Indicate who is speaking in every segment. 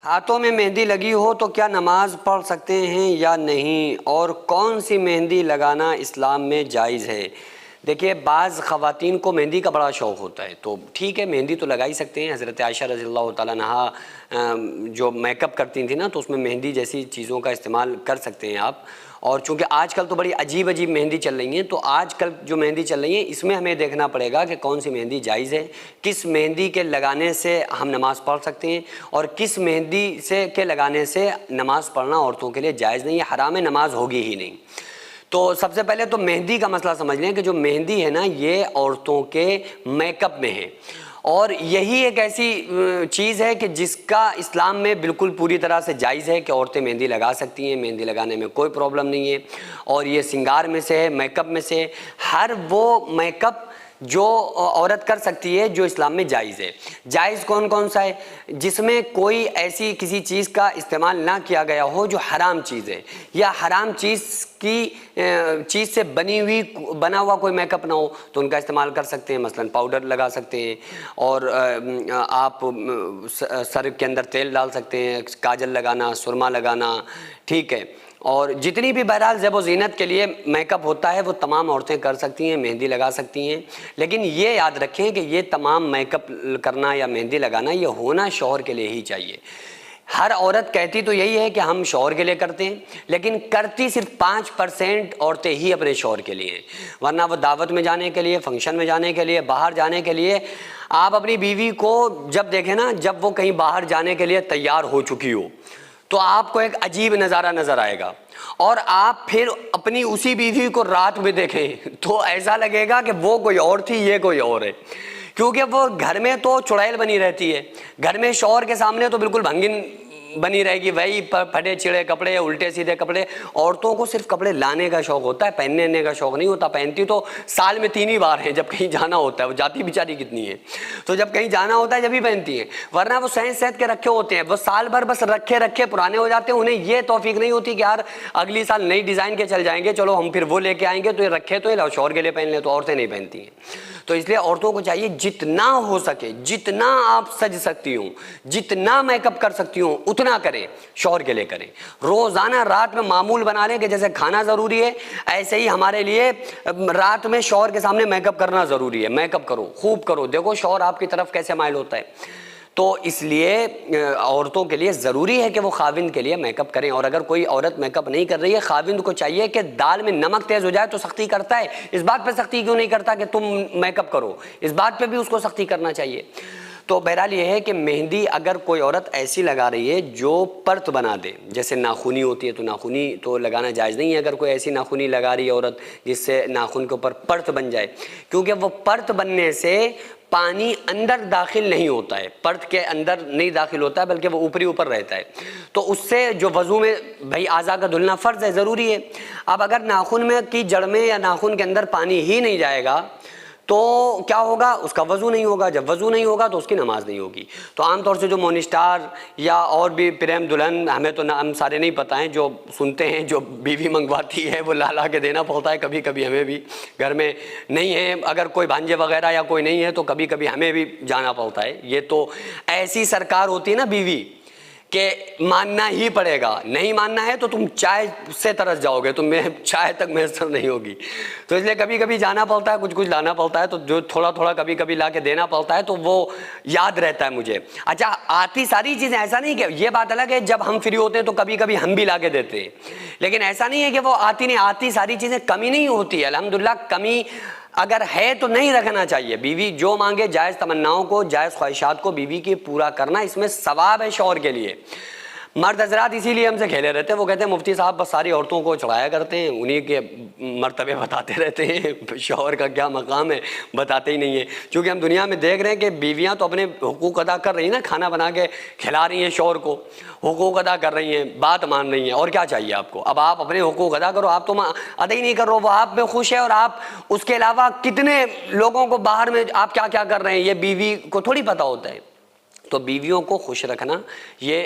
Speaker 1: ہاتھوں میں مہندی لگی ہو تو کیا نماز پڑھ سکتے ہیں یا نہیں، اور کون سی مہندی لگانا اسلام میں جائز ہے؟ دیکھیے، بعض خواتین کو مہندی کا بڑا شوق ہوتا ہے، تو ٹھیک ہے مہندی تو لگا ہی سکتے ہیں۔ حضرت عائشہ رضی اللہ تعالیٰ عنہا جو میک اپ کرتی تھیں نا، تو اس میں مہندی جیسی چیزوں کا استعمال کر سکتے ہیں آپ۔ اور چونکہ آج کل تو بڑی عجیب عجیب مہندی چل رہی ہیں، تو آج کل جو مہندی چل رہی ہیں اس میں ہمیں دیکھنا پڑے گا کہ کون سی مہندی جائز ہے، کس مہندی کے لگانے سے ہم نماز پڑھ سکتے ہیں، اور کس مہندی کے لگانے سے نماز پڑھنا عورتوں کے لیے جائز نہیں ہے، حرام نماز ہوگی ہی نہیں۔ تو سب سے پہلے تو مہندی کا مسئلہ سمجھ لیں کہ جو مہندی ہے نا، یہ عورتوں کے میک اپ میں ہے، اور یہی ایک ایسی چیز ہے کہ جس کا اسلام میں بالکل پوری طرح سے جائز ہے کہ عورتیں مہندی لگا سکتی ہیں، مہندی لگانے میں کوئی پرابلم نہیں ہے، اور یہ سنگار میں سے ہے، میک اپ میں سے ہے، ہر وہ میک اپ جو عورت کر سکتی ہے جو اسلام میں جائز ہے۔ جائز کون کون سا ہے؟ جس میں کوئی ایسی کسی چیز کا استعمال نہ کیا گیا ہو جو حرام چیز ہے، یا حرام چیز سے بنا ہوا کوئی میک اپ نہ ہو، تو ان کا استعمال کر سکتے ہیں۔ مثلا پاؤڈر لگا سکتے ہیں، اور آپ سر کے اندر تیل ڈال سکتے ہیں، کاجل لگانا، سرما لگانا، ٹھیک ہے۔ اور جتنی بھی بہرحال زیب و زینت کے لیے میک اپ ہوتا ہے وہ تمام عورتیں کر سکتی ہیں، مہندی لگا سکتی ہیں، لیکن یہ یاد رکھیں کہ یہ تمام میک اپ کرنا یا مہندی لگانا یہ ہونا شوہر کے لیے ہی چاہیے۔ ہر عورت کہتی تو یہی ہے کہ ہم شوہر کے لیے کرتے ہیں، لیکن کرتی صرف 5% عورتیں ہی اپنے شوہر کے لیے ہیں، ورنہ وہ دعوت میں جانے کے لیے، فنکشن میں جانے کے لیے، باہر جانے کے لیے، آپ اپنی بیوی کو جب دیکھیں نا، جب وہ کہیں باہر جانے کے لیے تیار ہو چکی ہو، تو آپ کو ایک عجیب نظارہ نظر آئے گا، اور آپ پھر اپنی اسی بیوی کو رات میں دیکھیں تو ایسا لگے گا کہ وہ کوئی اور تھی، یہ کوئی اور ہے، کیونکہ وہ گھر میں تو چڑیل بنی رہتی ہے، گھر میں شوہر کے سامنے تو بالکل بھنگن بنی رہے گی، وہی پھٹے چڑے کپڑے، الٹے سیدھے کپڑے۔ عورتوں کو صرف کپڑے لانے کا شوق ہوتا ہے، پہننے کا شوق نہیں ہوتا۔ پہنتی تو سال میں 3 ہی بار ہیں، جب کہیں جانا ہوتا ہے، وہ جاتی بیچاری کتنی ہے، تو جب کہیں جانا ہوتا ہے جب ہی پہنتی ہیں، ورنہ وہ سہت کے رکھے ہوتے ہیں، وہ سال بھر بس رکھے پرانے ہو جاتے ہیں، انہیں یہ توفیق نہیں ہوتی کہ یار اگلی سال نئی ڈیزائن کے چل جائیں گے، چلو ہم پھر وہ لے کے آئیں گے، تو یہ رکھے تو یہ شوہر کے لیے پہن لیں، تو عورتیں نہیں پہنتی ہیں۔ تو اس لیے عورتوں کو چاہیے جتنا ہو سکے، جتنا آپ سج سکتی ہوں، جتنا میک اپ کر سکتی ہوں، اتنا کریں، شوہر کے لیے کریں۔ روزانہ رات میں معمول بنا لیں کہ جیسے کھانا ضروری ہے، ایسے ہی ہمارے لیے رات میں شوہر کے سامنے میک اپ کرنا ضروری ہے۔ میک اپ کرو، خوب کرو، دیکھو شوہر آپ کی طرف کیسے مائل ہوتا ہے۔ تو اس لیے عورتوں کے لیے ضروری ہے کہ وہ خاوند کے لیے میک اپ کریں، اور اگر کوئی عورت میک اپ نہیں کر رہی ہے، خاوند کو چاہیے کہ دال میں نمک تیز ہو جائے تو سختی کرتا ہے، اس بات پہ سختی کیوں نہیں کرتا کہ تم میک اپ کرو، اس بات پہ بھی اس کو سختی کرنا چاہیے۔ تو بہرحال یہ ہے کہ مہندی اگر کوئی عورت ایسی لگا رہی ہے جو پرت بنا دے، جیسے ناخنی ہوتی ہے، تو ناخنی تو لگانا جائز نہیں ہے اگر کوئی ایسی ناخنی لگا رہی ہے عورت جس سے ناخن کے اوپر پرت بن جائے، کیونکہ وہ پرت بننے سے پانی اندر داخل نہیں ہوتا ہے، پرت کے اندر نہیں داخل ہوتا ہے بلکہ وہ اوپر رہتا ہے، تو اس سے جو وضو میں بھائی اعضاء کا دھلنا فرض ہے، ضروری ہے۔ اب اگر ناخن میں کی جڑ میں یا ناخن کے اندر پانی ہی نہیں جائے گا تو کیا ہوگا؟ اس کا وضو نہیں ہوگا، جب وضو نہیں ہوگا تو اس کی نماز نہیں ہوگی۔ تو عام طور سے جو مونسٹار یا اور بھی پریم دلہن، ہمیں تو نام سارے نہیں پتہ ہیں، جو سنتے ہیں جو بیوی منگواتی ہے وہ لا کے دینا پڑتا ہے، کبھی کبھی ہمیں بھی گھر میں نہیں ہے، اگر کوئی بھانجے وغیرہ یا کوئی نہیں ہے تو کبھی کبھی ہمیں بھی جانا پڑتا ہے۔ یہ تو ایسی سرکار ہوتی ہے نا بیوی کہ ماننا ہی پڑے گا، نہیں ماننا ہے تو تم چائے سے ترس جاؤ گے، تم چائے تک میسر نہیں ہوگی۔ تو اس لیے کبھی کبھی جانا پڑتا ہے، کچھ لانا پڑتا ہے، تو جو تھوڑا کبھی کبھی لا کے دینا پڑتا ہے تو وہ یاد رہتا ہے مجھے۔ اچھا، آتی ساری چیزیں، ایسا نہیں کہ یہ بات الگ ہے جب ہم فری ہوتے ہیں تو کبھی کبھی ہم بھی لا کے دیتے ہیں، لیکن ایسا نہیں ہے کہ وہ آتی نہیں، آتی ساری چیزیں، کمی نہیں ہوتی ہے الحمدللہ۔ کمی اگر ہے تو نہیں رکھنا چاہیے، بیوی جو مانگے جائز تمناؤں کو، جائز خواہشات کو بیوی کی پورا کرنا، اس میں ثواب ہے شوہر کے لیے۔ مرد حضرات اسی لیے ہم سے کھیلے رہتے ہیں، وہ کہتے ہیں مفتی صاحب بس ساری عورتوں کو چڑھایا کرتے ہیں، انہی کے مرتبے بتاتے رہتے ہیں، شوہر کا کیا مقام ہے بتاتے ہی نہیں ہیں۔ چونکہ ہم دنیا میں دیکھ رہے ہیں کہ بیویاں تو اپنے حقوق ادا کر رہی ہیں نا، کھانا بنا کے کھلا رہی ہیں شوہر کو، حقوق ادا کر رہی ہیں، بات مان رہی ہیں، اور کیا چاہیے آپ کو؟ اب آپ اپنے حقوق ادا کرو، آپ تو ادا ہی نہیں کر رہے، وہ آپ میں خوش ہے، اور آپ اس کے علاوہ کتنے لوگوں کو باہر میں آپ کیا کر رہے ہیں یہ بیوی کو تھوڑی پتہ ہوتا ہے۔ تو بیویوں کو خوش رکھنا یہ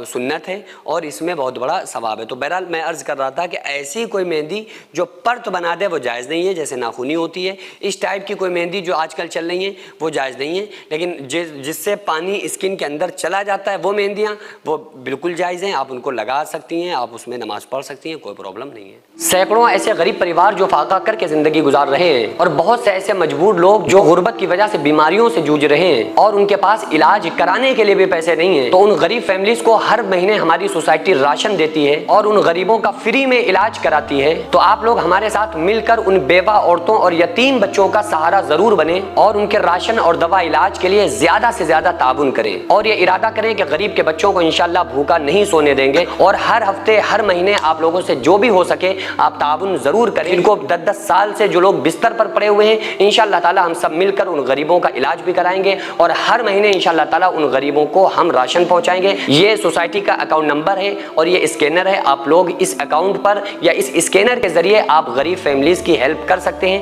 Speaker 1: سنت ہے اور اس میں بہت بڑا ثواب ہے۔ تو بہرحال میں عرض کر رہا تھا کہ ایسی کوئی مہندی جو پرت بنا دے وہ جائز نہیں ہے، جیسے ناخنی ہوتی ہے، اس ٹائپ کی کوئی مہندی جو آج کل چل رہی ہیں وہ جائز نہیں ہے، لیکن جس سے پانی اسکن کے اندر چلا جاتا ہے وہ مہندیاں وہ بالکل جائز ہیں، آپ ان کو لگا سکتی ہیں، آپ اس میں نماز پڑھ سکتی ہیں، کوئی پرابلم نہیں ہے۔ سینکڑوں ایسے غریب پریوار جو فاقہ کر کے زندگی گزار رہے ہیں اور بہت سے ایسے مجبور لوگ جو غربت کی وجہ سے بیماریوں سے جوجھ رہے ہیں اور ان کے پاس علاج کرانے کے لیے بھی پیسے نہیں ہیں، تو ان غریب فیملیز کو ہر مہینے ہماری سوسائٹی راشن دیتی ہے اور ان غریبوں کا فری میں علاج کراتی ہے۔ تو آپ لوگ ہمارے ساتھ مل کر ان بیوہ عورتوں اور یتیم بچوں کا سہارا ضرور بنیں اور ان کے راشن اور دوا علاج کے لیے زیادہ سے زیادہ تعاون کریں اور یہ ارادہ کریں کہ غریب کے بچوں کو انشاءاللہ بھوکا نہیں سونے دیں گے، اور ہر ہفتے ہر مہینے آپ لوگوں سے جو بھی ہو سکے آپ تعاون ضرور کریں۔ ان کو 10 سال سے جو لوگ بستر پر پڑے ہوئے ہیں انشاءاللہ تعالی ہم سب مل کر ان غریبوں کا علاج بھی کرائیں گے اور ہر مہینے انشاءاللہ تعالی ان غریبوں کو ہم راشن پہنچائیں گے۔ یہ سوسائٹی کا اکاؤنٹ نمبر ہے اور یہ اسکینر ہے، آپ لوگ اس اکاؤنٹ پر یا اس اسکینر کے ذریعے آپ غریب فیملیز کی ہیلپ کر سکتے ہیں۔